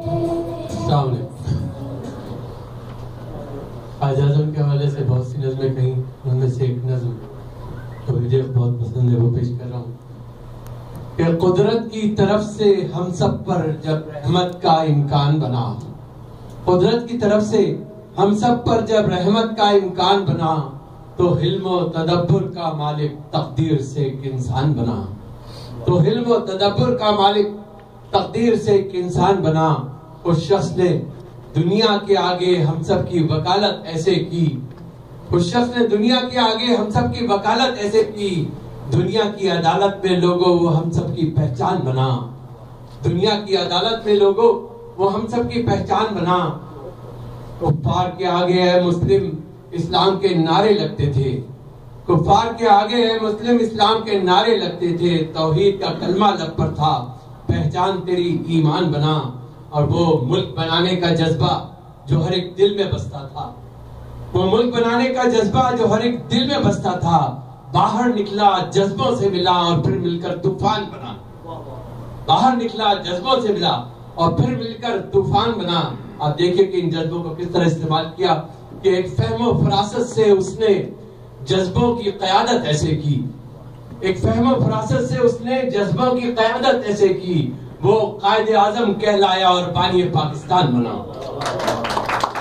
السلام علیکم۔ قائد اعظم کے حوالے سے بہت سی نظمیں کہیں، ان میں سے ایک نظم تو مجھے بہت پسند ہے، وہ پیش کر رہا ہوں کہ قدرت کی طرف سے ہم سب پر جب رحمت کا امکان بنا، قدرت کی طرف سے ہم سب پر جب رحمت کا امکان بنا، تو حلم و تدبر کا مالک تقدیر سے ایک انسان بنا، تو حلم و تدبر کا مالک تقدیر سے ایک انسان بنا۔ اس شخص نے دنیا کے آگے ہم سب کی وکالت ایسے کی، اس شخص نے دنیا کے آگے ہم سب کی وکالت ایسے کی، دنیا کی عدالت میں لوگوں وہ ہم سب کی پہچان بنا، دنیا کی عدالت میں لوگوں وہ ہم سب کی پہچان بنا۔ کفار کے آگے اے مسلم اسلام کے نعرے لگتے تھے، کفار کے آگے اے مسلم اسلام کے نعرے لگتے تھے، توحید کا کلمہ لب پر تھا، پہچان تیری ایمان بنا۔ اور وہ ملک بنانے کا جذبہ جو ہر ایک دل میں بستا تھا، وہ ملک بنانے کا جذبہ جو ہر ایک دل میں بستا تھا، باہر نکلا جذبوں سے ملا اور پھر مل کر طوفان بنا، باہر نکلا جذبوں سے ملا اور پھر مل کر طوفان بنا۔ آپ دیکھیں کہ ان جذبوں کو کس طرح استعمال کیا کہ ایک فہم و فراست سے اس نے جذبوں کی قیادت ایسے کی، ایک فہم و فراست سے اس نے جذبوں کی قیادت ایسے کی، وہ قائد اعظم کہلایا اور بانی پاکستان بنا۔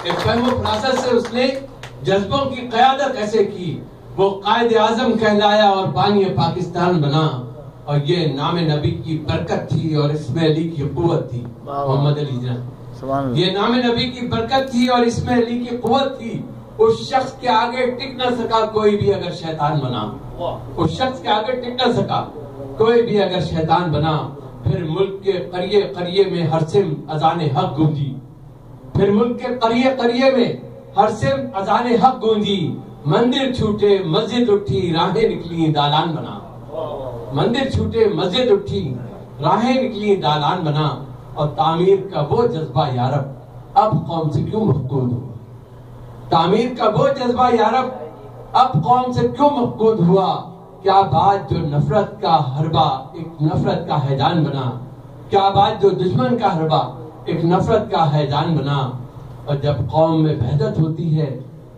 ایک فہم و فراست سے اس نے جذبوں کی قیادت ایسے کی، وہ قائد اعظم کہلایا اور بانی پاکستان بنا۔ اور یہ نام نبی کی برکت تھی اور اسماعیل علی کی قوت تھی، محمد علی جان، یہ نام نبی کی برکت تھی اور اسماعیل علی کی قوت تھی۔ اس شخص کے آگے ٹک نہ سکا کوئی بھی اگر شیطان بنا، اس شخص کے آگے ٹک نہ سکا کوئی بھی اگر شیطان بنا۔ پھر ملک کے قریے قریے میں ہر سمت اذان حق گونجی، پھر ملک کے قریے قریے میں ہر سمت اذان حق گونجی، مندر چھوٹے مسجد اٹھی راہیں نکلی دالان بنا، مندر چھوٹے مسجد اٹھی راہیں نکلی دالان بنا۔ اور تعمیر کا وہ جذبہ یارب اب قوم سے کیوں مفقود ہوا، تعمیر کا وہ جذبہ یارب اب قوم سے کیوں مفقود ہوا؟ کیا بات جو نفرت کا حربہ ایک نفرت کا حیدان بنا، کیا بات جو دشمن کا حربہ ایک نفرت کا حیدان بنا۔ اور جب قوم میں وحدت ہوتی ہے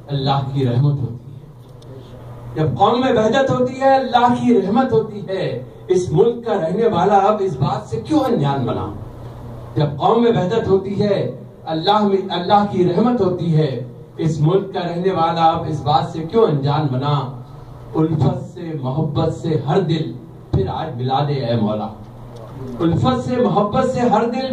اللہ کی رحمت ہوتی ہے، جب قوم میں وحدت ہوتی ہے اللہ کی رحمت ہوتی ہے۔ اس ملک کا رہنے والا اب اس بات سے کیوں انجان بنا؟ جب قوم میں وحدت ہوتی ہے اللہ کی رحمت ہوتی ہے، اس ملک کا رہنے والا اب اس بات سے کیوں انجان بنا؟ الفت سے محبت سے ہر دل پھر آج ملا دے اے مولا، الفت سے محبت سے ہر دل